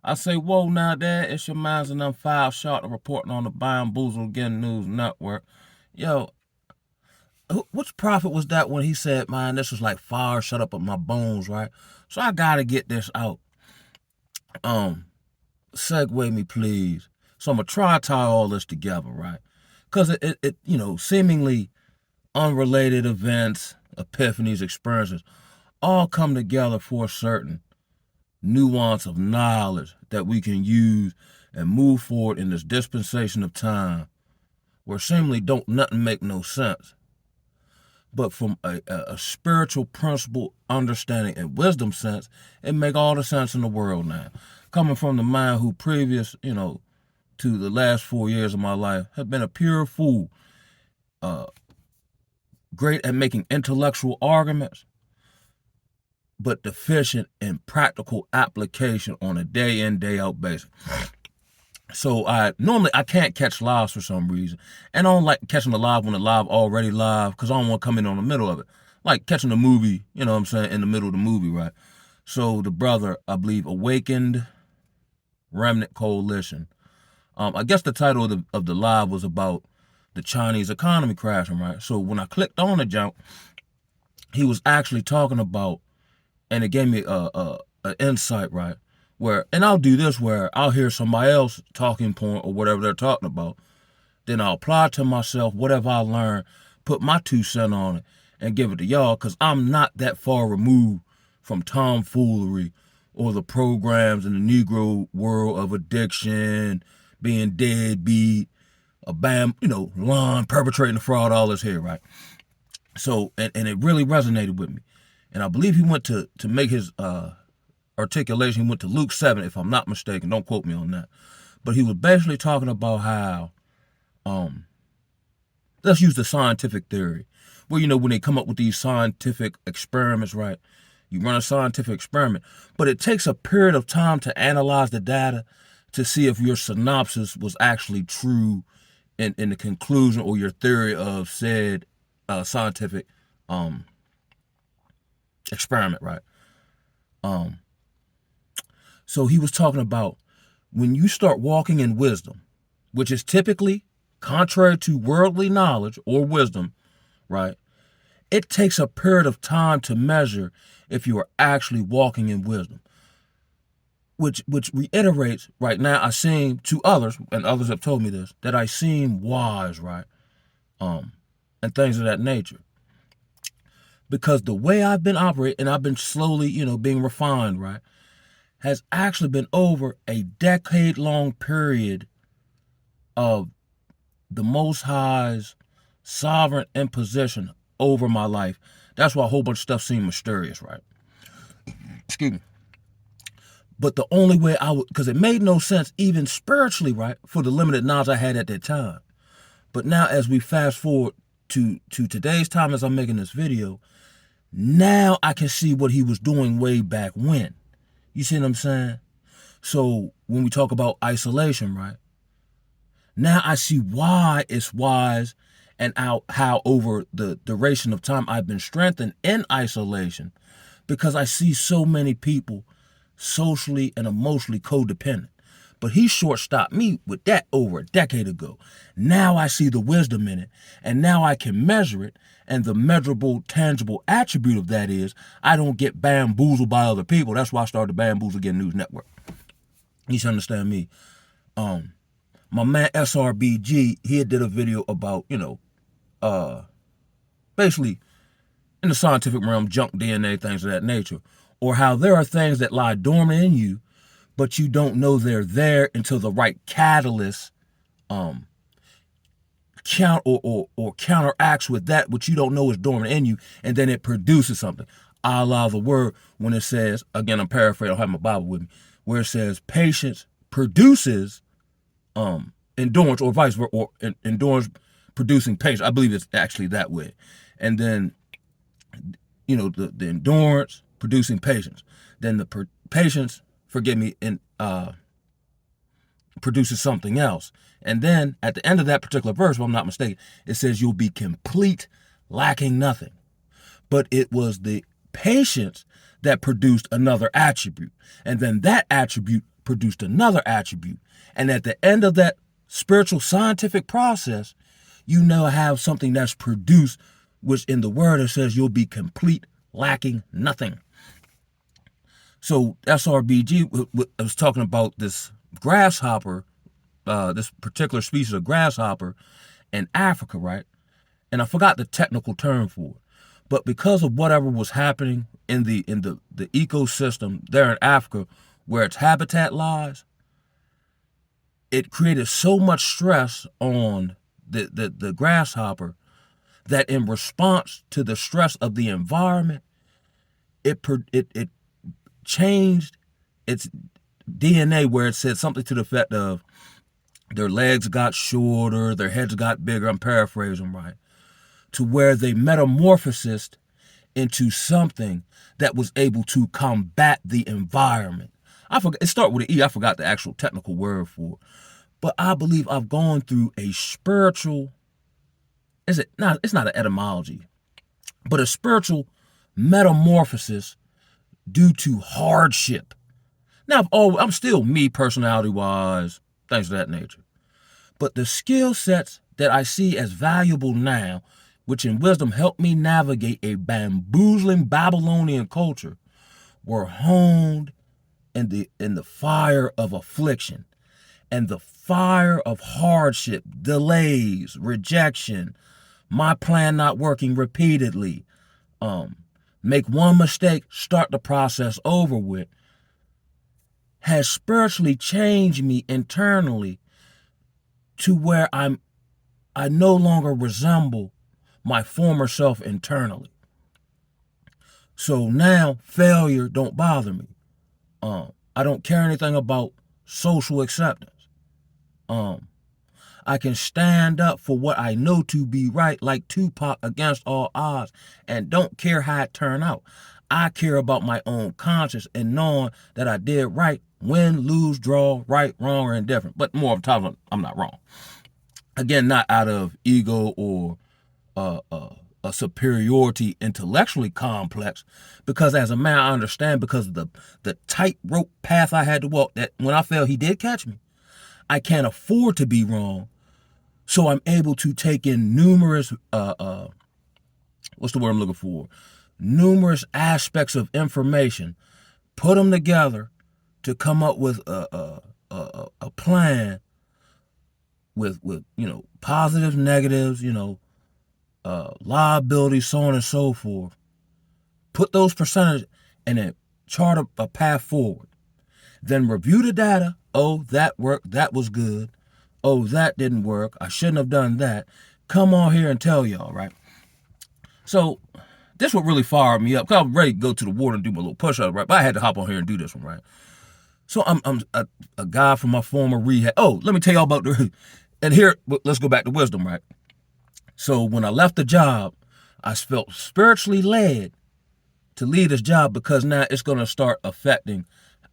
I say, whoa, now, Dad, it's your man's and them 5 shot reporting on the Bamboozle Again News Network. Yo, which prophet was that when he said, man, this was like fire shut up in my bones, right? So I gotta get this out. Segue me, please. So I'm gonna try to tie all this together, right? Because it seemingly unrelated events, epiphanies, experiences, all come together for a certain nuance of knowledge that we can use and move forward in this dispensation of time where seemingly don't nothing make no sense. But from a spiritual principle, understanding, and wisdom sense, it make all the sense in the world now. Coming from the man who previous, to the last 4 years of my life, have been a pure fool, great at making intellectual arguments, but deficient in practical application on a day in, day out basis. So I can't catch lives for some reason. And I don't like catching the live when the live already live because I don't want to come in on the middle of it. Like catching the movie, you know what I'm saying, in the middle of the movie, right? So the brother, I believe, Awakened Remnant Coalition. I guess the title of the live was about the Chinese economy crashing, right? So when I clicked on the jump, he was actually talking about, and it gave me an insight, right? And I'll do this where I'll hear somebody else talking point or whatever they're talking about. Then I'll apply to myself whatever I learned, put my 2 cents on it, and give it to y'all because I'm not that far removed from tomfoolery or the programs in the Negro world of addiction, being deadbeat, lawn, perpetrating the fraud, all this here, right? So, and it really resonated with me. And I believe he went to make his articulation, he went to Luke 7, if I'm not mistaken. Don't quote me on that. But he was basically talking about how, let's use the scientific theory, where, when they come up with these scientific experiments, right? You run a scientific experiment, but it takes a period of time to analyze the data to see if your synopsis was actually true in the conclusion or your theory of said scientific experiment, right? So he was talking about when you start walking in wisdom, which is typically contrary to worldly knowledge or wisdom, right? It takes a period of time to measure if you are actually walking in wisdom, which reiterates right now I seem to others, and others have told me this, that I seem wise, right? And things of that nature. Because the way I've been operating, and I've been slowly, being refined, right, has actually been over a decade-long period of the Most High's sovereign imposition over my life. That's why a whole bunch of stuff seemed mysterious, right? Excuse me. But the only way because it made no sense even spiritually, right, for the limited knowledge I had at that time. But now as we fast forward to today's time as I'm making this video, now I can see what he was doing way back when. You see what I'm saying? So when we talk about isolation, right? Now I see why it's wise and how over the duration of time I've been strengthened in isolation, because I see so many people socially and emotionally codependent. But he short-stopped me with that over a decade ago. Now I see the wisdom in it, and now I can measure it, and the measurable, tangible attribute of that is I don't get bamboozled by other people. That's why I started the Bamboozle Again News Network. You should understand me. My man SRBG, he did a video about, basically in the scientific realm, junk DNA, things of that nature, or how there are things that lie dormant in you, but you don't know they're there until the right catalyst counteracts with that which you don't know is dormant in you, and then it produces something. A la the word when it says, again, I'm paraphrasing, I don't have my Bible with me, where it says patience produces endurance, or vice versa, or endurance producing patience. I believe it's actually that way. And then, the endurance producing patience. Then the patience, and produces something else. And then at the end of that particular verse, if I'm not mistaken, it says you'll be complete, lacking nothing. But it was the patience that produced another attribute. And then that attribute produced another attribute. And at the end of that spiritual scientific process, you now have something that's produced, which in the word it says you'll be complete, lacking nothing. So SRBG was talking about this grasshopper, this particular species of grasshopper in Africa, right? And I forgot the technical term for it. But because of whatever was happening in the ecosystem there in Africa, where its habitat lies, it created so much stress on the grasshopper that in response to the stress of the environment, it changed its DNA, where it said something to the effect of their legs got shorter, their heads got bigger, I'm paraphrasing right, to where they metamorphosed into something that was able to combat the environment. I forgot, it started with an E, I forgot the actual technical word for it. But I believe I've gone through a spiritual, it's not an etymology, but a spiritual metamorphosis due to hardship. Now, I'm still me personality-wise, things of that nature. But the skill sets that I see as valuable now, which in wisdom helped me navigate a bamboozling Babylonian culture, were honed in the fire of affliction and the fire of hardship, delays, rejection, my plan not working repeatedly, make one mistake, start the process over with, has spiritually changed me internally to where I no longer resemble my former self internally. So now failure don't bother me. I don't care anything about social acceptance. I can stand up for what I know to be right, like Tupac, against all odds, and don't care how it turn out. I care about my own conscience and knowing that I did right, win, lose, draw, right, wrong, or indifferent. But more of the time, I'm not wrong. Again, not out of ego or a superiority intellectually complex, because as a man, I understand, because of the tightrope path I had to walk, that when I fell, he did catch me. I can't afford to be wrong. So I'm able to take in numerous, what's the word I'm looking for? Numerous aspects of information, put them together to come up with a plan with positives, negatives, liabilities, so on and so forth. Put those percentages and then chart a path forward. Then review the data. Oh, that worked. That was good. Oh, that didn't work. I shouldn't have done that. Come on here and tell y'all, right? So this would really fire me up, because I was ready to go to the water and do my little push-up, right? But I had to hop on here and do this one, right? So I'm a guy from my former rehab. Oh, let me tell y'all about and here, let's go back to wisdom, right? So when I left the job, I felt spiritually led to leave this job, because now it's going to start affecting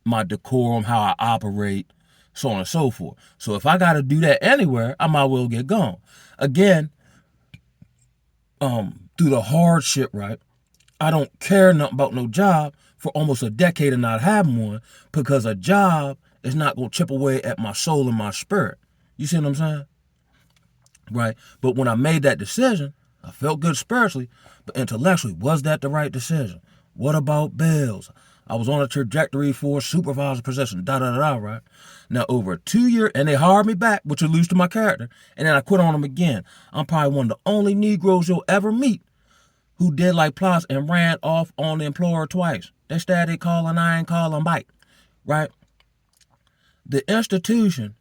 my decorum, how I operate, so on and so forth. So if I got to do that anywhere, I might well get gone. Again, through the hardship, right? I don't care nothing about no job for almost a decade and not having one, because a job is not going to chip away at my soul and my spirit. You see what I'm saying? Right? But when I made that decision, I felt good spiritually, but intellectually, was that the right decision? What about bills? I was on a trajectory for a supervisor position, right? Now, over a 2-year, and they hired me back, which alludes to my character, and then I quit on them again. I'm probably one of the only Negroes you'll ever meet who did like Plots and ran off on the employer twice. They started calling, I ain't calling bite, right? The institution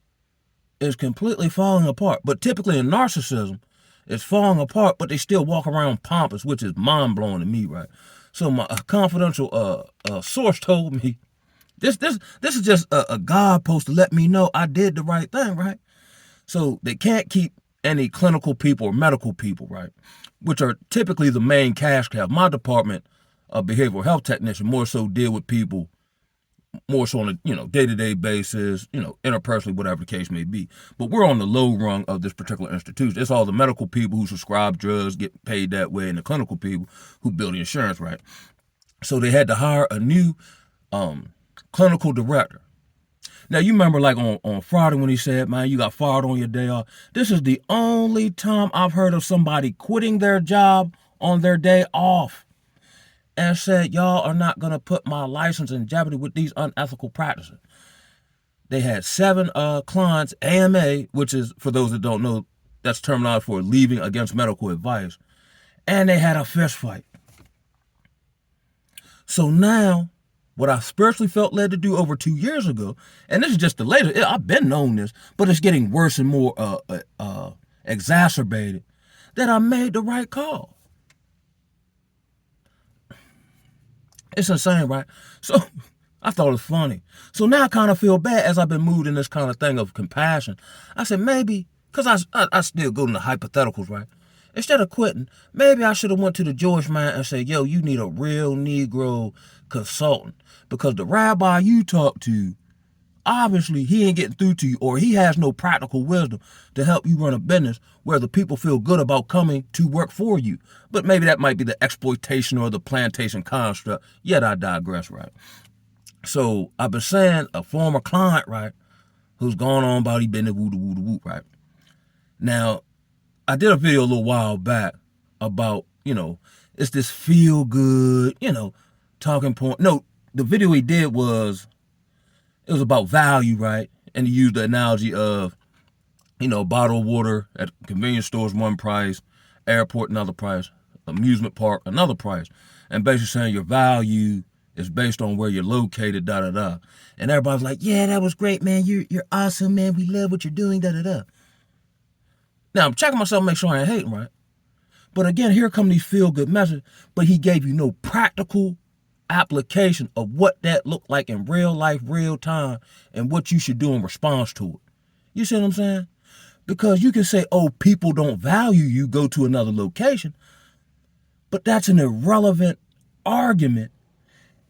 is completely falling apart, but typically in narcissism, it's falling apart, but they still walk around pompous, which is mind-blowing to me, right? So my confidential source told me, this is just a guidepost to let me know I did the right thing, right? So they can't keep any clinical people or medical people, right? Which are typically the main cash cow. My department, a behavioral health technician, more so deal with people more so on a day-to-day basis, interpersonally, whatever the case may be. But we're on the low rung of this particular institution. It's all the medical people who subscribe drugs, get paid that way, and the clinical people who build the insurance, right? So they had to hire a new clinical director. Now, you remember like on Friday when he said, man, you got fired on your day off. This is the only time I've heard of somebody quitting their job on their day off and said, y'all are not going to put my license in jeopardy with these unethical practices. They had 7 clients, AMA, which is, for those that don't know, that's terminology for leaving against medical advice. And they had a fist fight. So now, what I spiritually felt led to do over 2 years ago, and this is just the latest, I've been known this, but it's getting worse and more exacerbated, that I made the right call. It's insane, right? So I thought it was funny. So now I kind of feel bad as I've been moved in this kind of thing of compassion. I said, maybe, because I still go into hypotheticals, right? Instead of quitting, maybe I should have went to the Jewish man and said, yo, you need a real Negro consultant. Because the rabbi you talk to, obviously he ain't getting through to you, or he has no practical wisdom to help you run a business where the people feel good about coming to work for you. But maybe that might be the exploitation or the plantation construct. Yet I digress, right? So I've been saying a former client, right, who's gone on about he been the woo, right? Now, I did a video a little while back about, it's this feel good, talking point. No, the video he did was, it was about value, right? And he used the analogy of, bottled water at convenience stores, one price, airport, another price, amusement park, another price. And basically saying your value is based on where you're located, da-da-da. And everybody's like, yeah, that was great, man. You're awesome, man. We love what you're doing, da-da-da. Now, I'm checking myself to make sure I ain't hating, right? But again, here come these feel-good messages, but he gave you no practical application of what that looked like in real life, real time, and what you should do in response to it. You see what I'm saying? Because you can say, oh, people don't value you, go to another location. But that's an irrelevant argument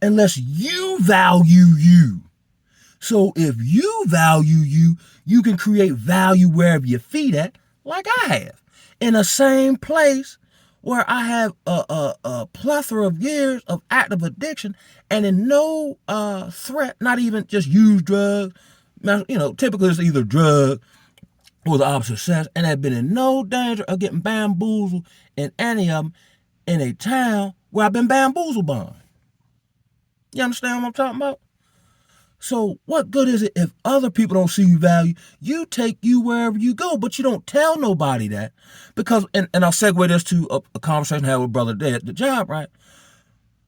unless you value you. So if you value you, you can create value wherever your feet at, like I have, in the same place where I have a plethora of years of active addiction and in no threat, not even just use drugs. Typically it's either drug or the opposite sex, and have been in no danger of getting bamboozled in any of them in a town where I've been bamboozled by. You understand what I'm talking about? So what good is it if other people don't see you value? You take you wherever you go, but you don't tell nobody that. Because, and I'll segue this to a conversation I had with Brother Day at the job, right?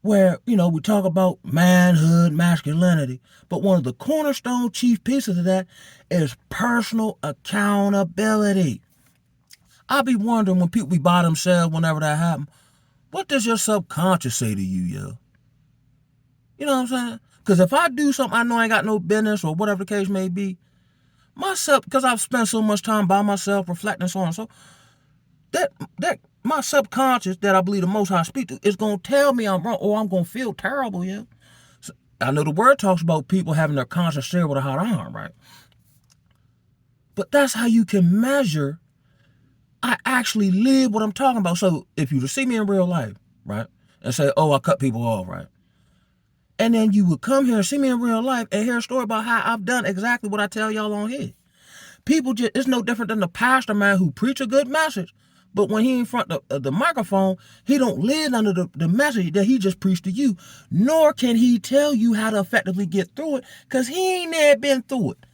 Where, we talk about manhood, masculinity, but one of the cornerstone chief pieces of that is personal accountability. I be wondering when people be by themselves whenever that happens, what does your subconscious say to you, yo? You know what I'm saying? Because if I do something I know I ain't got no business or whatever the case may be, myself, because I've spent so much time by myself reflecting so on and so, that my subconscious that I believe the Most High speak to is going to tell me I'm wrong or I'm going to feel terrible, yeah? So I know the word talks about people having their conscience seared with a hot iron, right? But that's how you can measure I actually live what I'm talking about. So if you were to see me in real life, right, and say, oh, I cut people off, right? And then you would come here and see me in real life and hear a story about how I've done exactly what I tell y'all on here. People just, it's no different than the pastor, man, who preach a good message. But when he in front of the microphone, he don't live under the message that he just preached to you. Nor can he tell you how to effectively get through it because he ain't never been through it.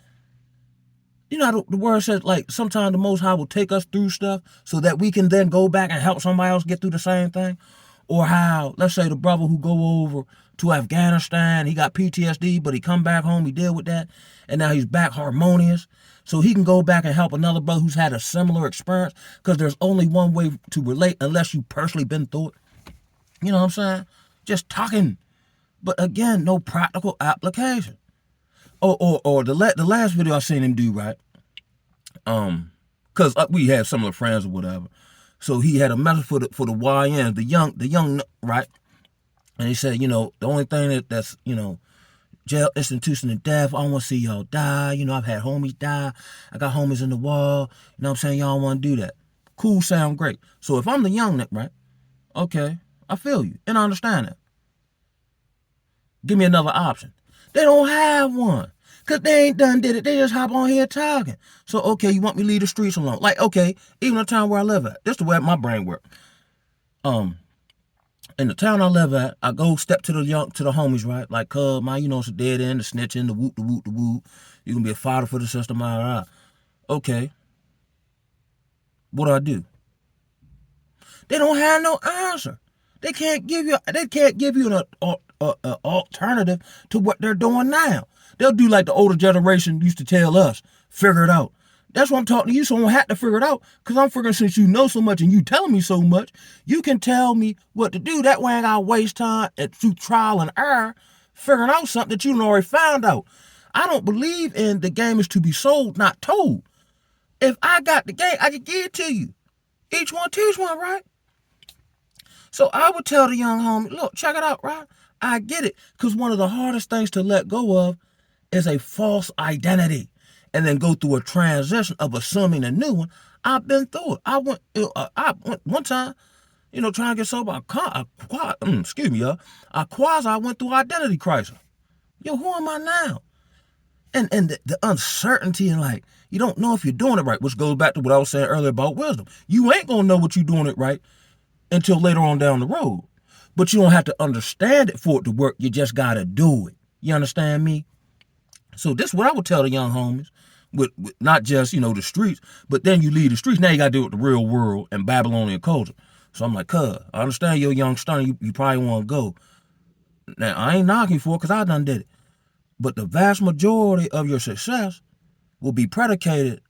You know how the word says, like, sometimes the Most High will take us through stuff so that we can then go back and help somebody else get through the same thing? Or how, let's say the brother who go over to Afghanistan, he got PTSD, but he come back home, he deal with that, and now he's back harmonious. So he can go back and help another brother who's had a similar experience, because there's only one way to relate unless you personally been through it. You know what I'm saying? Just talking. But again, no practical application. Or the last video I seen him do, right? Because we had similar friends or whatever. So he had a message for the YNs, the young, right? And he said, the only thing that's, jail, institution, and death, I don't want to see y'all die. I've had homies die. I got homies in the wall. You know what I'm saying? Y'all want to do that. Cool, sound great. So if I'm the young nigga, right? Okay, I feel you. And I understand that. Give me another option. They don't have one. Because they ain't done did it. They just hop on here talking. So, okay, you want me to leave the streets alone. Like, okay, even the town where I live at. This is the way my brain works. In the town I live at, I go step to the homies, right? Like, cuz, man, you know, it's a dead end, the snitching, the whoop, the whoop, the whoop. You can be a fighter for the system, blah, blah, blah. Okay. What do I do? They don't have no answer. They can't give you an alternative to what they're doing now. They'll do like the older generation used to tell us, figure it out. That's why I'm talking to you, so I don't have to figure it out. Because I'm figuring since you know so much and you telling me so much, you can tell me what to do. That way I gotta waste time through trial and error figuring out something that you already found out. I don't believe in the game is to be sold, not told. If I got the game, I can give it to you. Each one teach one, right? So I would tell the young homie, look, check it out, right? I get it. Because one of the hardest things to let go of is a false identity and then go through a transition of assuming a new one. I've been through it. I went one time, trying to get sober. I went through identity crisis. Yo, who am I now? And the uncertainty and like, you don't know if you're doing it right, which goes back to what I was saying earlier about wisdom. You ain't going to know what you're doing it right until later on down the road. But you don't have to understand it for it to work. You just got to do it. You understand me? So this is what I would tell the young homies with not just, the streets, but then you leave the streets. Now you got to deal with the real world and Babylonian culture. So I'm like, cuz, I understand you're a young stunner. You probably want to go. Now, I ain't knocking you for it because I done did it. But the vast majority of your success will be predicated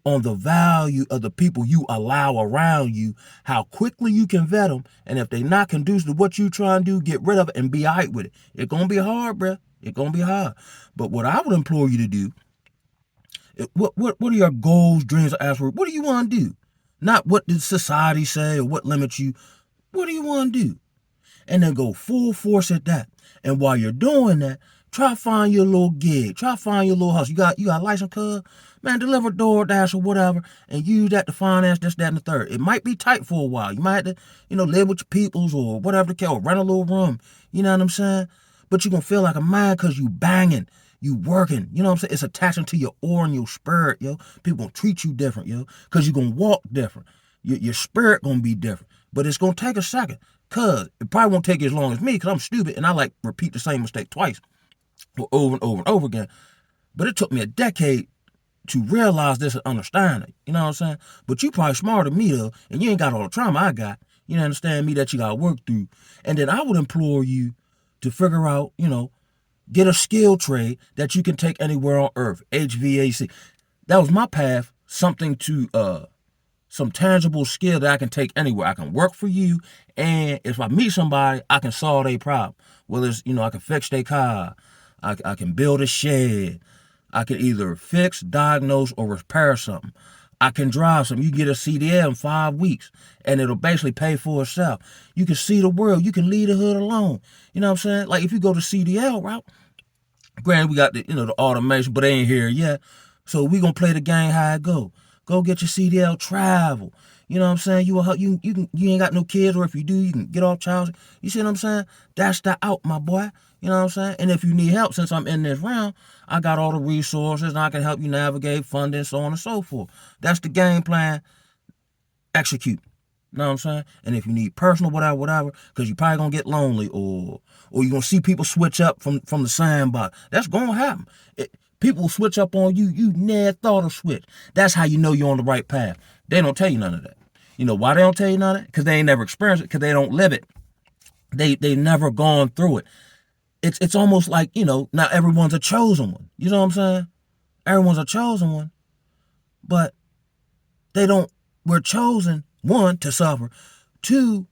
on the value of the people you allow around you, how quickly you can vet them, and if they not conducive to what you trying to do, get rid of it and be all right with it. It's going to be hard, bruh. It's going to be hard. But what I would implore you to do, what are your goals, dreams, or aspirations? What do you want to do? Not what did society say or what limits you. What do you want to do? And then go full force at that. And while you're doing that, try to find your little gig. Try to find your little hustle. You got a license, cuz? Man, deliver DoorDash or whatever and use that to finance this, that, and the third. It might be tight for a while. You might have to, live with your peoples or whatever the case, or rent a little room. You know what I'm saying? But you're going to feel like a man because you banging. You working. You know what I'm saying? It's attaching to your aura and your spirit, yo. People going to treat you different, yo, because you're going to walk different. Your spirit going to be different. But it's going to take a second because it probably won't take you as long as me because I'm stupid and I like repeat the same mistake twice. Over and over and over again. But it took me a decade to realize this and understand it. You know what I'm saying? But you probably smarter than me though, and you ain't got all the trauma I got. You understand me that you gotta work through. And then I would implore you to figure out, get a skill trade that you can take anywhere on earth. HVAC. That was my path, something to some tangible skill that I can take anywhere. I can work for you, and if I meet somebody, I can solve their problem. Whether it's, I can fix their car, I can build a shed. I can either fix, diagnose, or repair something. I can drive something. You can get a CDL in 5 weeks, and it'll basically pay for itself. You can see the world. You can leave the hood alone. You know what I'm saying? Like if you go to CDL route, granted we got the the automation, but they ain't here yet. So we gonna play the game how it go. Go get your CDL, travel. You know what I'm saying? You ain't got no kids, or if you do, you can get off child. You see what I'm saying? That's the out, my boy. You know what I'm saying? And if you need help, since I'm in this round, I got all the resources and I can help you navigate funding, so on and so forth. That's the game plan. Execute. You know what I'm saying? And if you need personal, whatever, because you're probably going to get lonely or you're going to see people switch up from the sandbox. That's going to happen. People will switch up on you. You never thought of switch. That's how you know you're on the right path. They don't tell you none of that. You know why they don't tell you none of that? Because they ain't never experienced it, because they don't live it. They never gone through it. It's almost like, not everyone's a chosen one. You know what I'm saying? Everyone's a chosen one. But we're chosen, one, to suffer, two,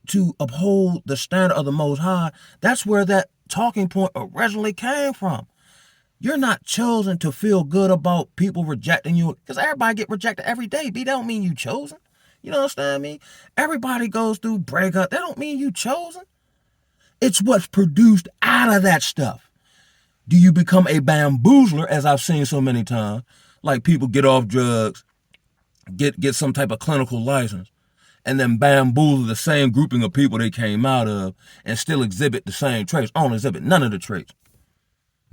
to uphold the standard of the Most High. That's where that talking point originally came from. You're not chosen to feel good about people rejecting you, because everybody get rejected every day. That don't mean you chosen. You know what I mean? Everybody goes through breakup. That don't mean you chosen. It's what's produced out of that stuff. Do you become a bamboozler, as I've seen so many times? Like people get off drugs, get some type of clinical license, and then bamboozle the same grouping of people they came out of and still exhibit the same traits. I don't exhibit none of the traits.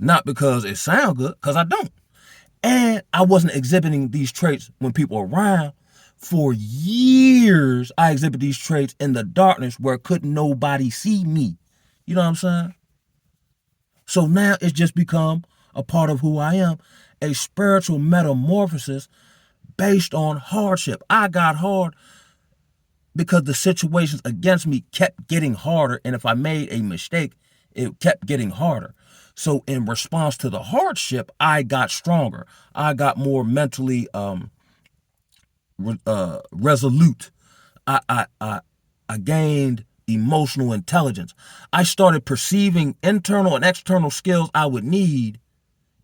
Not because it sounds good, because I don't. And I wasn't exhibiting these traits when people were around. For years, I exhibit these traits in the darkness where couldn't nobody see me. You know what I'm saying? So now it's just become a part of who I am, a spiritual metamorphosis based on hardship. I got hard because the situations against me kept getting harder. And if I made a mistake, it kept getting harder. So in response to the hardship, I got stronger. I got more mentally resolute. I gained emotional intelligence. I started perceiving internal and external skills I would need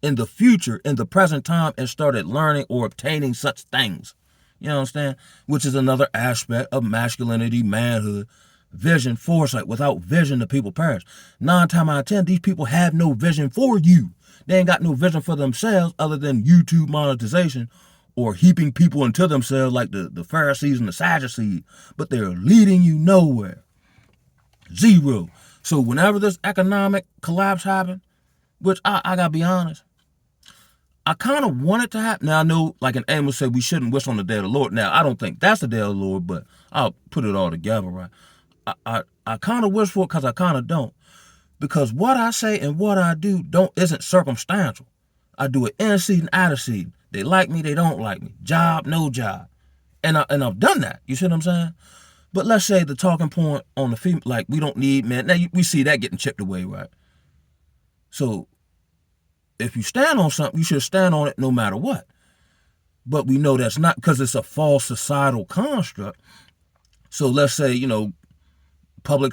in the future, in the present time, and started learning or obtaining such things. You understand? Which is another aspect of masculinity, manhood, vision, foresight. Without vision, the people perish. 9 times out of 10, these people have no vision for you. They ain't got no vision for themselves other than YouTube monetization or heaping people into themselves like the Pharisees and the Sadducees. But they're leading you nowhere. Zero. So whenever this economic collapse happened, which I gotta be honest, I kind of want it to happen. Now, I know, like an Amos said, we shouldn't wish on the day of the Lord. Now, I don't think that's the day of the Lord, but I'll put it all together, right? I kind of wish for it because I kind of don't. Because what I say and what I do isn't circumstantial. I do it in season, out of season. They like me, they don't like me. Job, no job. And I've done that. You see what I'm saying? But let's say the talking point on the female, like we don't need men. Now, we see that getting chipped away, right? So if you stand on something, you should stand on it no matter what. But we know that's not, because it's a false societal construct. So let's say, public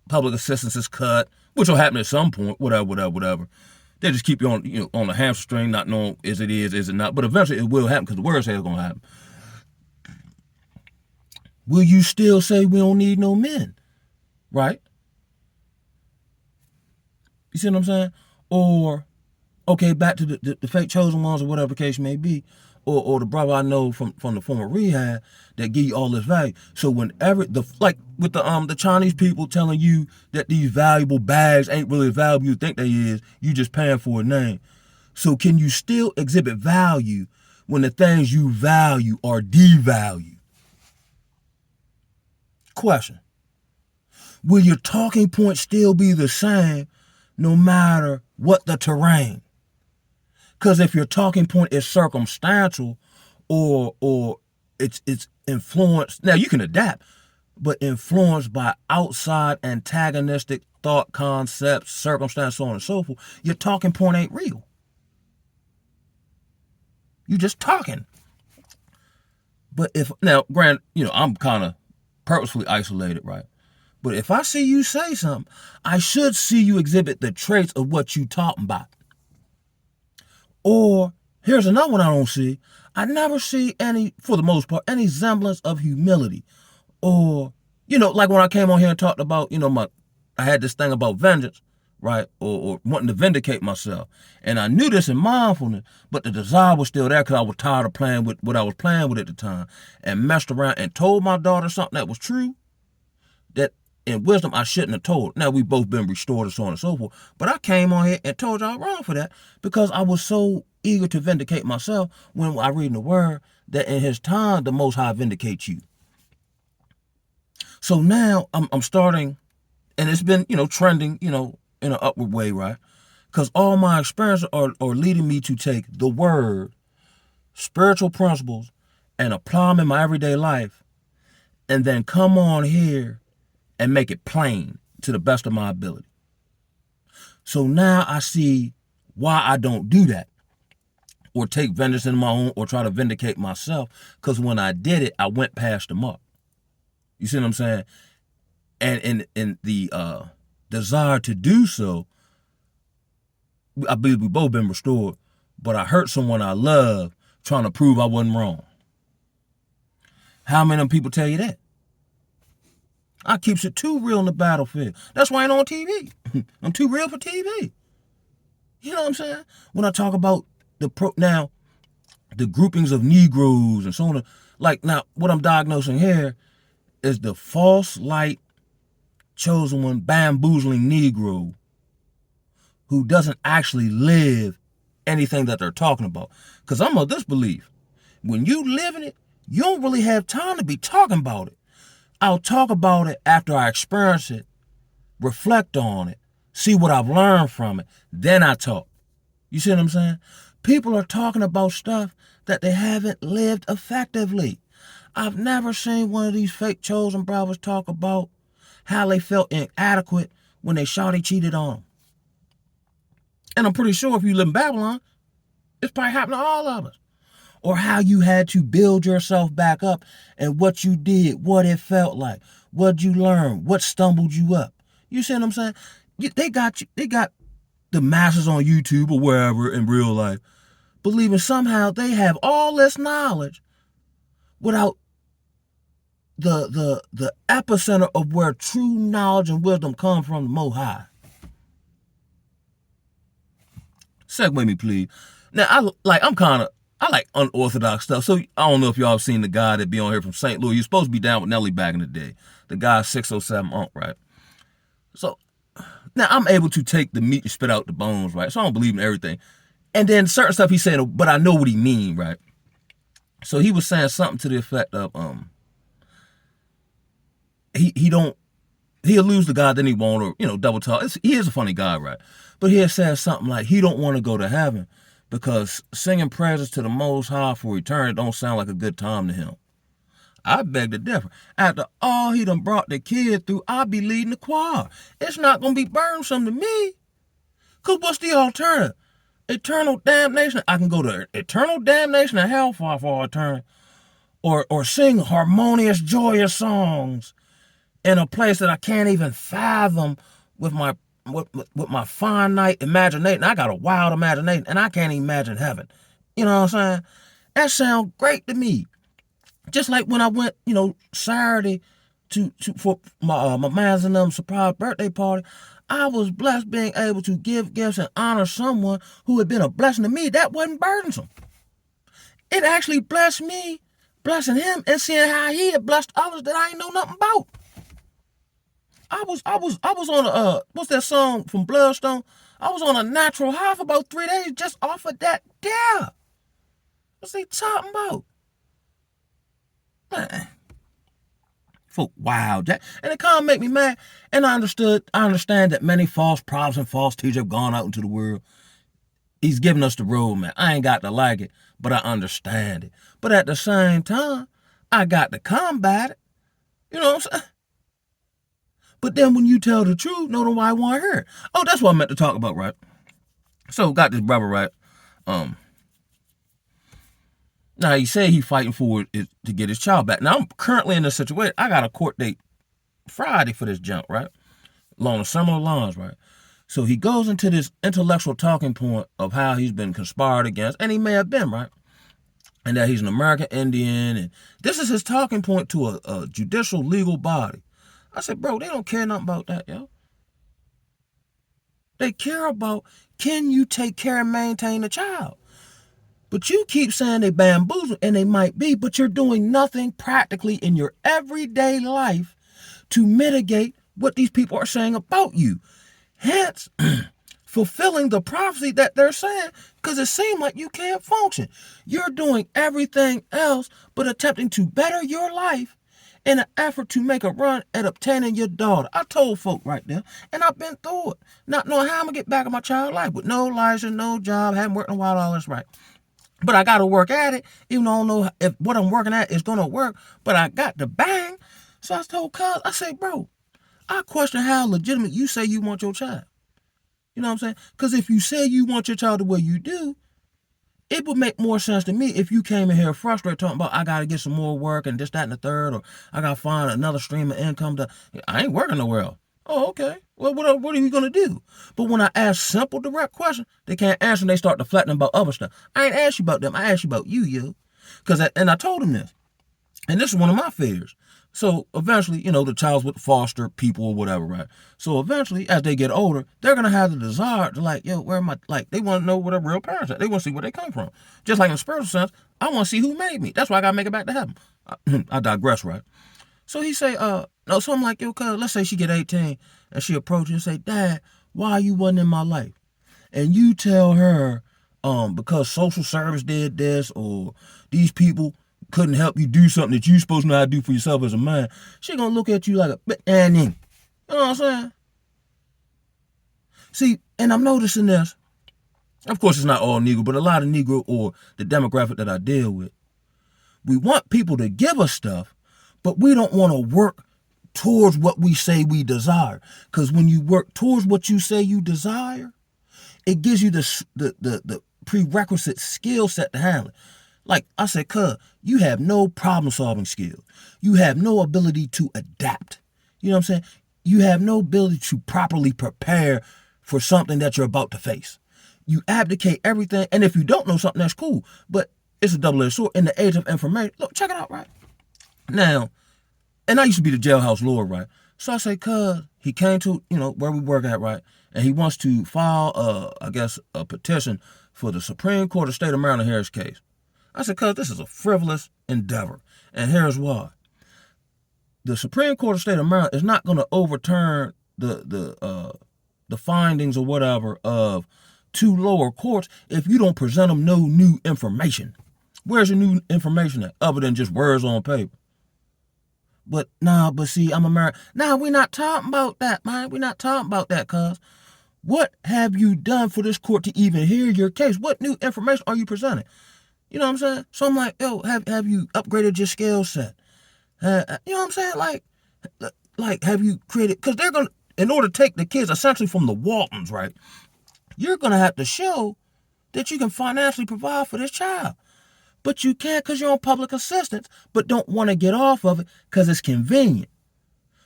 assistance is cut, which will happen at some point, whatever. They just keep you on the hamstring, not knowing is it not. But eventually it will happen because the word says it's going to happen. Will you still say we don't need no men? Right? You see what I'm saying? Or, okay, back to the fake chosen ones or whatever the case may be, or the brother I know from the former rehab that give you all this value. So whenever, like with the Chinese people telling you that these valuable bags ain't really as valuable you think they is, you just paying for a name. So can you still exhibit value when the things you value are devalued? Question. Will your talking point still be the same no matter what the terrain? Because if your talking point is circumstantial or it's influenced, now you can adapt, but influenced by outside antagonistic thought concepts, circumstance, so on and so forth, your talking point ain't real. You just talking. But now, granted, I'm kind of purposefully isolated, right? But if I see you say something, I should see you exhibit the traits of what you talking about. Or, here's another one I don't see. I never see any, for the most part, any semblance of humility. Or, like when I came on here and talked about, I had this thing about vengeance, right? Or wanting to vindicate myself. And I knew this in mindfulness, but the desire was still there because I was tired of playing with what I was playing with at the time. And messed around and told my daughter something that was true, that in wisdom I shouldn't have told. Now, we've both been restored and so on and so forth. But I came on here and told y'all wrong for that because I was so eager to vindicate myself when I read in the word that in his time, the Most High vindicates you. So now I'm starting, and it's been, trending, in an upward way, right? Because all my experiences are leading me to take the word, spiritual principles, and apply them in my everyday life, and then come on here and make it plain to the best of my ability. So now I see why I don't do that or take vengeance in my own or try to vindicate myself, because when I did it, I went past the mark. You see what I'm saying? And in the desire to do so, I believe we both been restored, but I hurt someone I love trying to prove I wasn't wrong. How many of them people tell you that? I keeps it too real in the battlefield. That's why I ain't on TV. I'm too real for TV. You know what I'm saying? When I talk about the groupings of Negroes and so on, like now what I'm diagnosing here is the false light chosen one bamboozling Negro who doesn't actually live anything that they're talking about. Because I'm of this belief. When you live in it, you don't really have time to be talking about it. I'll talk about it after I experience it, reflect on it, see what I've learned from it, then I talk. You see what I'm saying? People are talking about stuff that they haven't lived effectively. I've never seen one of these fake chosen brothers talk about how they felt inadequate when they shawty cheated on them. And I'm pretty sure if you live in Babylon, it's probably happened to all of us. Or how you had to build yourself back up and what you did, what it felt like, what you learned, what stumbled you up. You see what I'm saying? They got the masses on YouTube or wherever in real life believing somehow they have all this knowledge without the epicenter of where true knowledge and wisdom come from the Most High. Segue me, please. Now, I like unorthodox stuff. So I don't know if y'all have seen the guy that be on here from St. Louis. He's supposed to be down with Nelly back in the day. The guy 607 Unc, right? So now I'm able to take the meat and spit out the bones, right? So I don't believe in everything. And then certain stuff he's saying, but I know what he mean, right? So he was saying something to the effect of he'll lose the God, then he won't, or double talk. He is a funny guy, right? But he said something like he don't want to go to heaven because singing praises to the Most High for eternity don't sound like a good time to him. I beg to differ. After all he done brought the kid through, I'll be leading the choir. It's not going to be burdensome to me. Because what's the alternative? Eternal damnation. I can go to eternal damnation and hellfire for eternity. Or sing harmonious, joyous songs in a place that I can't even fathom with my finite imagination. I got a wild imagination, and I can't imagine heaven. You know what I'm saying? That sounds great to me. Just like when I went, Saturday for my man's and them surprise birthday party, I was blessed being able to give gifts and honor someone who had been a blessing to me. That wasn't burdensome. It actually blessed me, blessing him and seeing how he had blessed others that I ain't know nothing about. I was on what's that song from Bloodstone? I was on a natural high for about 3 days just off of that there. What's they talking about? Man. For wow, Jack. And it kind of make me mad. And I understand that many false prophets and false teachers have gone out into the world. He's giving us the road, man. I ain't got to like it, but I understand it. But at the same time, I got to combat it. You know what I'm saying? But then when you tell the truth, nobody want to hear it. Oh, that's what I meant to talk about, right? So got this brother, right? Now he said he's fighting for it to get his child back. Now I'm currently in a situation. I got a court date Friday for this junk, right? Along a similar lines, right? So he goes into this intellectual talking point of how he's been conspired against, and he may have been, right? And that he's an American Indian, and this is his talking point to a judicial legal body. I said, bro, they don't care nothing about that, yo. They care about, can you take care and maintain the child? But you keep saying they bamboozle, and they might be, but you're doing nothing practically in your everyday life to mitigate what these people are saying about you. Hence, fulfilling the prophecy that they're saying, because it seems like you can't function. You're doing everything else but attempting to better your life in an effort to make a run at obtaining your daughter. I told folk right there, and I've been through it, not knowing how I'm going to get back in my child life with no license, no job, haven't worked in a while, all this right. But I got to work at it, even though I don't know if what I'm working at is going to work, but I got to bang. So I told cuz, I say, bro, I question how legitimate you say you want your child. You know what I'm saying? Because if you say you want your child the way you do, it would make more sense to me if you came in here frustrated talking about I got to get some more work and this, that, and the third, or I got to find another stream of income. I ain't working nowhere else. Oh, okay. Well, what are you going to do? But when I ask simple, direct questions, they can't answer and they start deflecting about other stuff. I ain't asked you about them. I asked you about you. And I told him this. And this is one of my fears. So eventually, the child's with foster people or whatever, right? So eventually, as they get older, they're going to have the desire to where am I? They want to know where their real parents are. They want to see where they come from. Just like in a spiritual sense, I want to see who made me. That's why I got to make it back to heaven. I digress, right? So he say, no, so I'm like, yo, cuz, let's say she get 18 and she approach you and say, Dad, why you wasn't in my life? and you tell her, because social service did this, or these people couldn't help you do something that you're supposed to know how to do for yourself as a man, she gonna look at you like a and you know what I'm saying? See, and I'm noticing this. Of course, it's not all Negro, but a lot of Negro or the demographic that I deal with. We want people to give us stuff, but we don't want to work towards what we say we desire. Because when you work towards what you say you desire, it gives you the prerequisite skill set to handle it. Like I said, cuz, you have no problem solving skills. You have no ability to adapt. You know what I'm saying? You have no ability to properly prepare for something that you're about to face. You abdicate everything, and if you don't know something, that's cool. But it's a double-edged sword. In the age of information, look, check it out, right? Now, and I used to be the jailhouse lord, right? So I say, cuz, he came to, where we work at, right? And he wants to file, a petition for the Supreme Court of State of Maryland Harris case. I said, cuz, this is a frivolous endeavor. And here's why. The Supreme Court of State of Maryland is not going to overturn the findings or whatever of two lower courts if you don't present them no new information. Where's the new information at, other than just words on paper? But see, I'm American. We're not talking about that, man. We're not talking about that, cuz. What have you done for this court to even hear your case? What new information are you presenting? You know what I'm saying? So I'm like, yo, have you upgraded your skill set? You know what I'm saying? Like, have you created, because they're going to, in order to take the kids essentially from the Waltons, right? You're going to have to show that you can financially provide for this child. But you can't because you're on public assistance, but don't want to get off of it because it's convenient.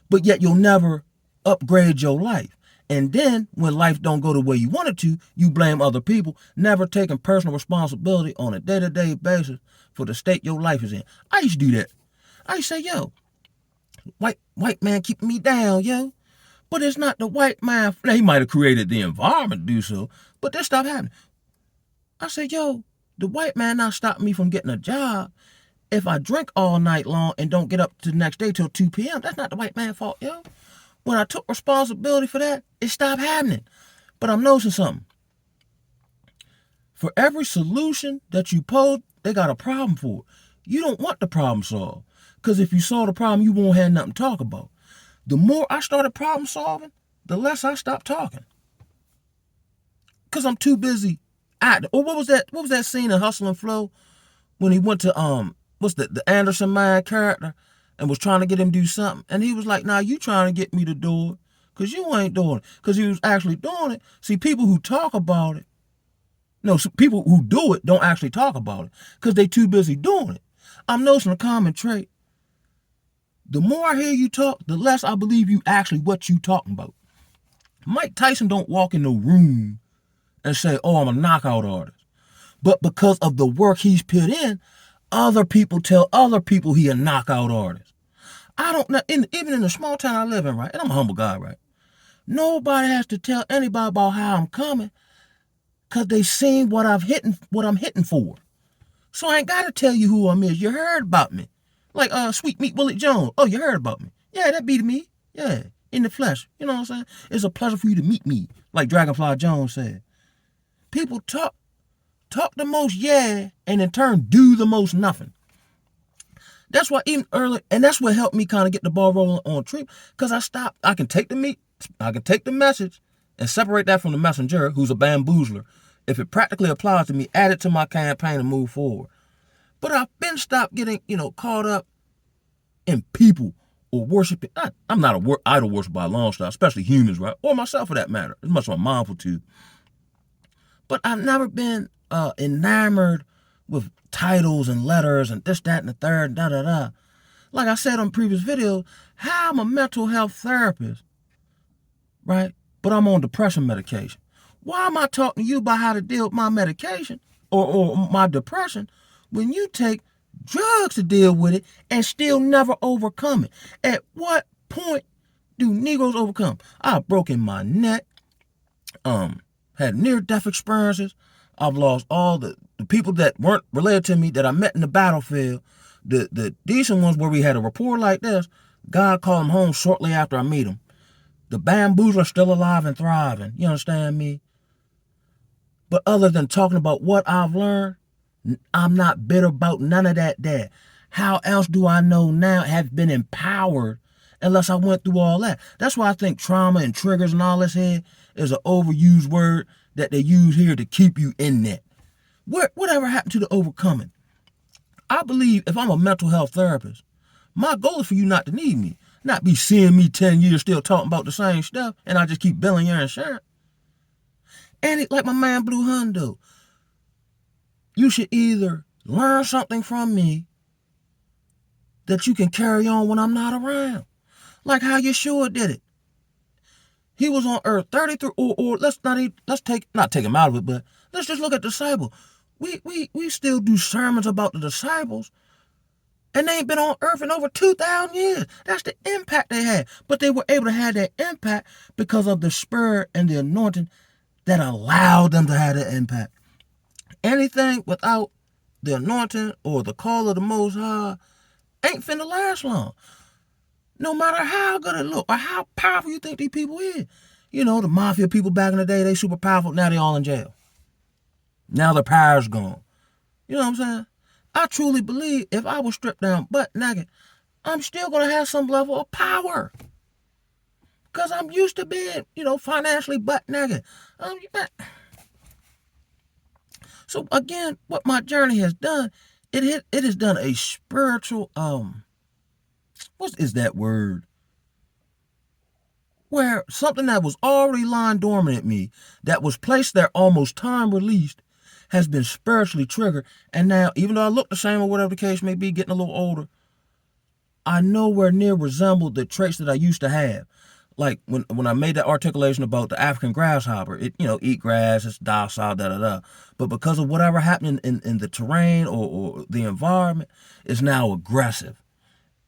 But yet you'll never upgrade your life. And then when life don't go the way you want it to, you blame other people, never taking personal responsibility on a day-to-day basis for the state your life is in. I used to do that. I used to say, yo, white man keeping me down, yo. But it's not the white man. Now, he might have created the environment to do so, but that stopped happening. I said, yo, the white man not stopping me from getting a job. If I drink all night long and don't get up to the next day till 2 p.m., that's not the white man's fault, yo. When I took responsibility for that, it stopped happening. But I'm noticing something. For every solution that you pose, they got a problem for it. You don't want the problem solved. Because if you solve the problem, you won't have nothing to talk about. The more I started problem solving, the less I stopped talking. Because I'm too busy acting. Or what was that scene in Hustle and Flow when he went to what's the Anderson man character and was trying to get him to do something, and he was like, "Nah, you trying to get me to do it because you ain't doing it." Because he was actually doing it. See, people who talk about it, people who do it don't actually talk about it because they too busy doing it. I'm noticing a common trait. The more I hear you talk, the less I believe you actually what you talking about. Mike Tyson don't walk in no room and say, "Oh, I'm a knockout artist." But because of the work he's put in, other people tell other people he a knockout artist. I don't know, even in the small town I live in, right? And I'm a humble guy, right? Nobody has to tell anybody about how I'm coming because they seen what I'm hitting for. So I ain't got to tell you who I'm is. You heard about me. Like Sweet Meat Willie Jones. Oh, you heard about me. Yeah, that be me. Yeah, in the flesh. You know what I'm saying? It's a pleasure for you to meet me, like Dragonfly Jones said. People talk the most, yeah, and in turn do the most nothing. That's why even early, and that's what helped me kind of get the ball rolling on treatment, because I can take the message and separate that from the messenger, who's a bamboozler. If it practically applies to me, add it to my campaign and move forward. But I've been stopped getting, caught up in people or worshiping. I'm not a idol worshiper by a long shot, especially humans, right? Or myself for that matter, as much as I'm mindful to. But I've never been enamored with titles and letters and this, that, and the third, da-da-da. Like I said on previous videos, how I'm a mental health therapist, right? But I'm on depression medication. Why am I talking to you about how to deal with my medication or my depression when you take drugs to deal with it and still never overcome it? At what point do Negroes overcome? I've broken my neck, had near-death experiences. I've lost all the people that weren't related to me that I met in the battlefield. The decent ones where we had a rapport like this, God called them home shortly after I meet them. The bamboozler still alive and thriving. You understand me? But other than talking about what I've learned, I'm not bitter about none of that, Dad. How else do I know now, have been empowered, unless I went through all that? That's why I think trauma and triggers and all this here is an overused word that they use here to keep you in that. Whatever happened to the overcoming? I believe if I'm a mental health therapist, my goal is for you not to need me. Not be seeing me 10 years still talking about the same stuff and I just keep billing your insurance. And it, like my man Blue Hundo, you should either learn something from me that you can carry on when I'm not around. Like how Yeshua did it. He was on earth 33, or let's not take him out of it, but let's just look at disciples. We still do sermons about the disciples, and they ain't been on earth in over 2,000 years. That's the impact they had. But they were able to have that impact because of the spirit and the anointing that allowed them to have that impact. Anything without the anointing or the call of the Most High ain't finna last long. No matter how good it look or how powerful you think these people is. You know, the mafia people back in the day, they super powerful. Now they all in jail. Now their power's gone. You know what I'm saying? I truly believe if I was stripped down butt naked, I'm still going to have some level of power. Because I'm used to being, financially butt naked. So again, what my journey has done, it has done a spiritual, what is that word? Where something that was already lying dormant in me, that was placed there almost time released, has been spiritually triggered. And now, even though I look the same or whatever the case may be, getting a little older, I nowhere near resemble the traits that I used to have. Like when I made that articulation about the African grasshopper, it, eat grass, it's docile, da-da-da. But because of whatever happened in the terrain or the environment, it's now aggressive.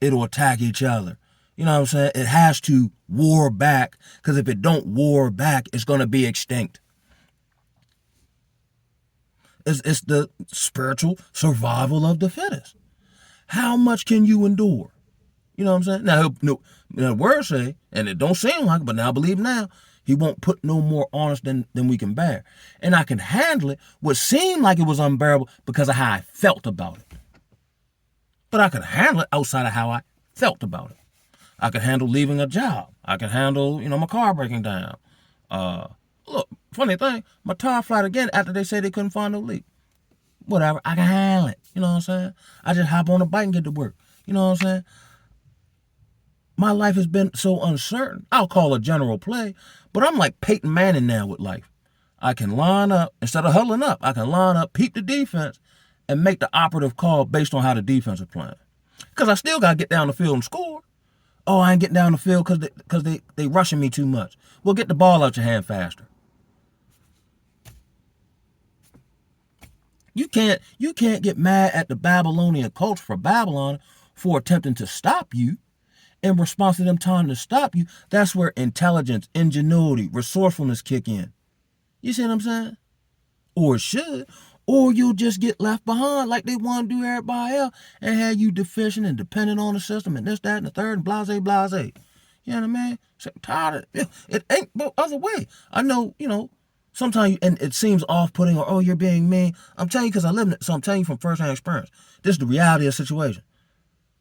It'll attack each other. You know what I'm saying? It has to war back, because if it don't war back, it's going to be extinct. It's the spiritual survival of the fittest. How much can you endure? You know what I'm saying? Now, the word say, and it don't seem like it, but now I believe now, he won't put no more on us than we can bear. And I can handle it, what seemed like it was unbearable because of how I felt about it. But I could handle it outside of how I felt about it. I could handle leaving a job. I could handle, my car breaking down. Look, funny thing, my tire flat again after they said they couldn't find no leak. Whatever, I can handle it. You know what I'm saying? I just hop on a bike and get to work. You know what I'm saying? My life has been so uncertain. I'll call it general play, but I'm like Peyton Manning now with life. I can line up, instead of huddling up, I can line up, peep the defense, and make the operative call based on how the defense is playing. Because I still got to get down the field and score. Oh, I ain't getting down the field because they rushing me too much. Well, get the ball out your hand faster. You can't get mad at the Babylonian culture for Babylon for attempting to stop you. In response to them trying to stop you, that's where intelligence, ingenuity, resourcefulness kick in. You see what I'm saying? Or it should. Or you'll just get left behind like they want to do everybody else and have you deficient and dependent on the system and this, that, and the third, and blase. You know what I mean? So I'm tired of it. It ain't the other way. I know, sometimes, and it seems off-putting or, oh, you're being mean. I'm telling you because I live in it, so I'm telling you from first-hand experience. This is the reality of the situation.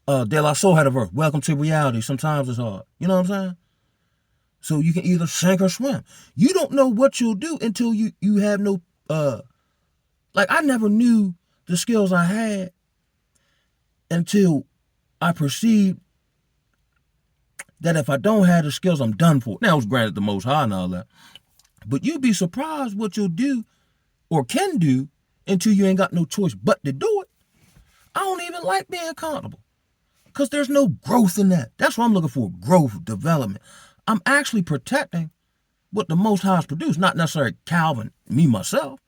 De La Soul had a verse, welcome to reality. Sometimes it's hard. You know what I'm saying? So you can either sink or swim. You don't know what you'll do until you have no, like I never knew the skills I had until I perceived that if I don't have the skills, I'm done for. Now, it's granted the Most High and all that. But you'd be surprised what you'll do or can do until you ain't got no choice but to do it. I don't even like being accountable. Because there's no growth in that. That's what I'm looking for, growth, development. I'm actually protecting what the Most High has produced, not necessarily Calvin, me, myself.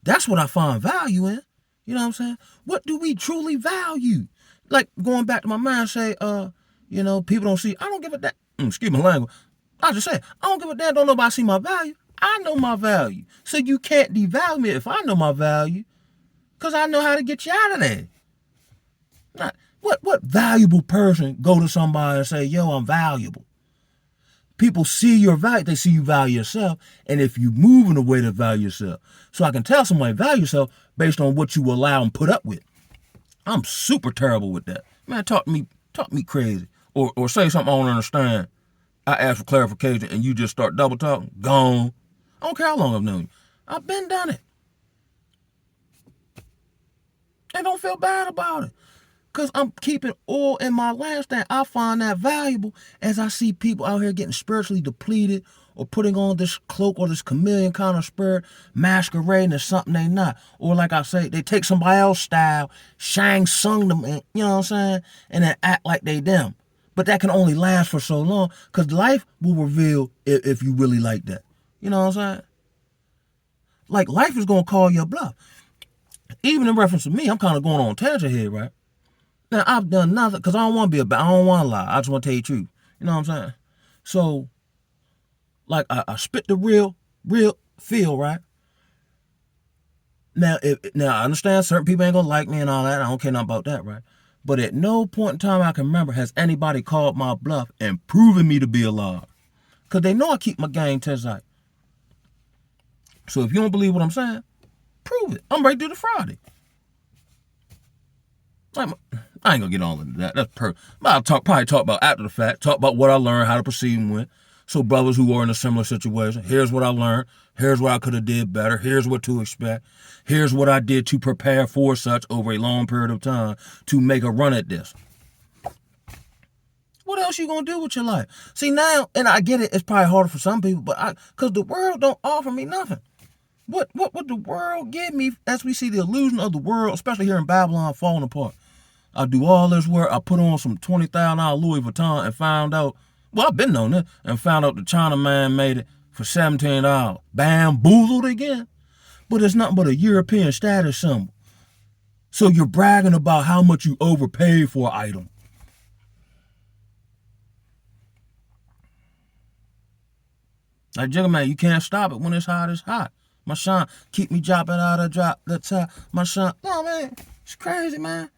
That's what I find value in. You know what I'm saying? What do we truly value? Like going back to my mind, say, people don't see, I don't give a damn. Excuse my language. I just say, I don't give a damn, don't nobody see my value. I know my value. So you can't devalue me if I know my value, because I know how to get you out of there. Not, what valuable person go to somebody and say, yo, I'm valuable? People see your value. They see you value yourself. And if you move in a way to value yourself. So I can tell somebody value yourself based on what you allow and put up with. I'm super terrible with that. Man, talk to me crazy. Or say something I don't understand. I ask for clarification and you just start double talking. Gone. I don't care how long I've known you. I've been done it. And don't feel bad about it. Because I'm keeping oil in my lampstand. I find that valuable as I see people out here getting spiritually depleted or putting on this cloak or this chameleon kind of spirit, masquerading as something they not. Or like I say, they take somebody else's style, Shang Tsung them, and, you know what I'm saying, and then act like they them. But that can only last for so long because life will reveal if you really like that. You know what I'm saying? Like life is going to call your bluff. Even in reference to me, I'm kind of going on a tangent here, right? Now, I've done nothing because I don't want to be I don't want to lie. I just want to tell you the truth. You know what I'm saying? So, like, I spit the real feel, right? Now, I understand certain people ain't going to like me and all that. I don't care nothing about that, right? But at no point in time I can remember has anybody called my bluff and proven me to be a liar. Because they know I keep my game test out. So if you don't believe what I'm saying, prove it. I'm ready to do the Friday. Like, I ain't gonna get all into that. That's I'll probably talk about after the fact. Talk about what I learned, how to proceed with. So brothers who are in a similar situation, here's what I learned. Here's what I could have did better. Here's what to expect. Here's what I did to prepare for such over a long period of time to make a run at this. What else you gonna do with your life? See now, and I get it. It's probably harder for some people, but because the world don't offer me nothing. What would the world give me as we see the illusion of the world, especially here in Babylon, falling apart? I do all this work. I put on some $20,000 Louis Vuitton and found out, well, I've been on it, and found out the Chinaman made it for $17. Bamboozled again. But it's nothing but a European status symbol. So you're bragging about how much you overpaid for an item. Like, Jigga man, you can't stop it when it's hot, it's hot. My son, keep me dropping out of the top. My son, no, man, it's crazy, man.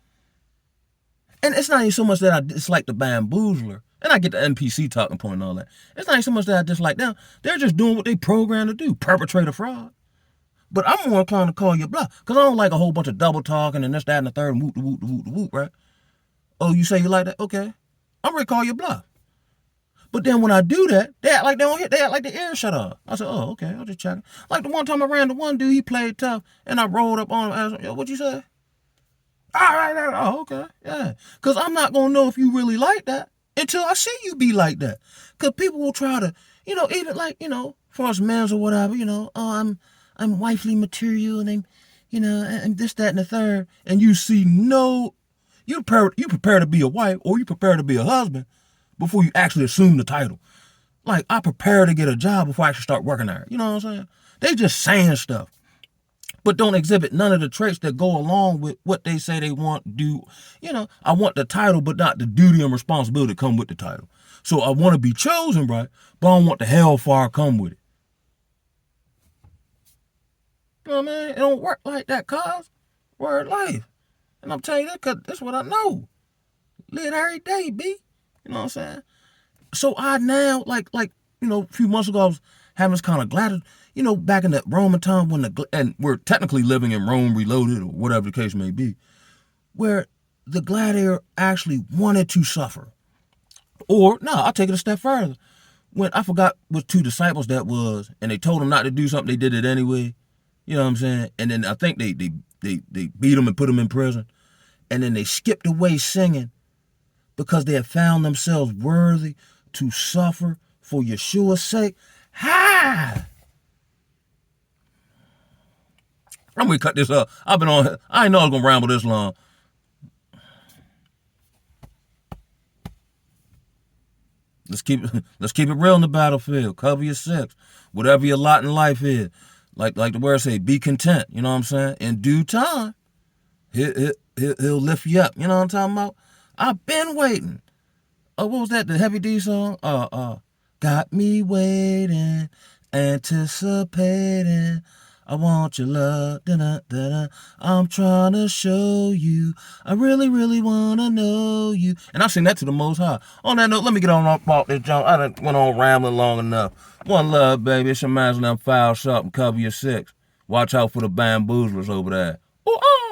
And it's not even so much that I dislike the bamboozler. And I get the NPC talking point and all that. It's not even so much that I dislike them. They're just doing what they programmed to do, perpetrate a fraud. But I'm more inclined to call you bluff. Because I don't like a whole bunch of double talking and this, that, and the third, and whoop, right? Oh, you say you like that? Okay. I'm ready to call you bluff. But then when I do that, they act like they don't hit. They act like the ear shut off. I said, oh, okay, I'll just check it. Like the one time I ran to one dude, he played tough, and I rolled up on him. I asked him, yo, what you say? All right, oh, okay, yeah. Because I'm not going to know if you really like that until I see you be like that. Because people will try to, even like, for us men or whatever, oh, I'm wifely material, and and this, that, and the third, and you see you prepare to be a wife or you prepare to be a husband before you actually assume the title. Like, I prepare to get a job before I actually start working there. You know what I'm saying? They just saying stuff, but don't exhibit none of the traits that go along with what they say they want to do. I want the title, but not the duty and responsibility that come with the title. So I want to be chosen, right? But I don't want the hellfire come with it. You know what I mean? It don't work like that, cuz. Word life. And I'm telling you that because that's what I know. Live every day, B. You know what I'm saying? So I now, like a few months ago, I was having this kind of glad, back in that Roman time and we're technically living in Rome Reloaded or whatever the case may be, where the gladiator actually wanted to suffer. Or, no, I'll take it a step further. When I forgot what two disciples that was, and they told them not to do something, they did it anyway. You know what I'm saying? And then I think they beat them and put them in prison. And then they skipped away singing, because they have found themselves worthy to suffer for Yeshua's sake. Ha! I'm going to cut this up. I didn't know I was going to ramble this long. Let's keep it real in the battlefield. Cover your six. Whatever your lot in life is. Like the word say, be content. You know what I'm saying? In due time, he'll lift you up. You know what I'm talking about? I've been waiting. Oh, what was that? The Heavy D song? Got me waiting, anticipating. I want your love. Da-da-da-da. I'm trying to show you. I really, really want to know you. And I sing that to the Most High. On that note, let me get on off this jump. I done went on rambling long enough. One love, baby. It's your man's them foul sharp and cover your six. Watch out for the bamboozlers over there. Ooh,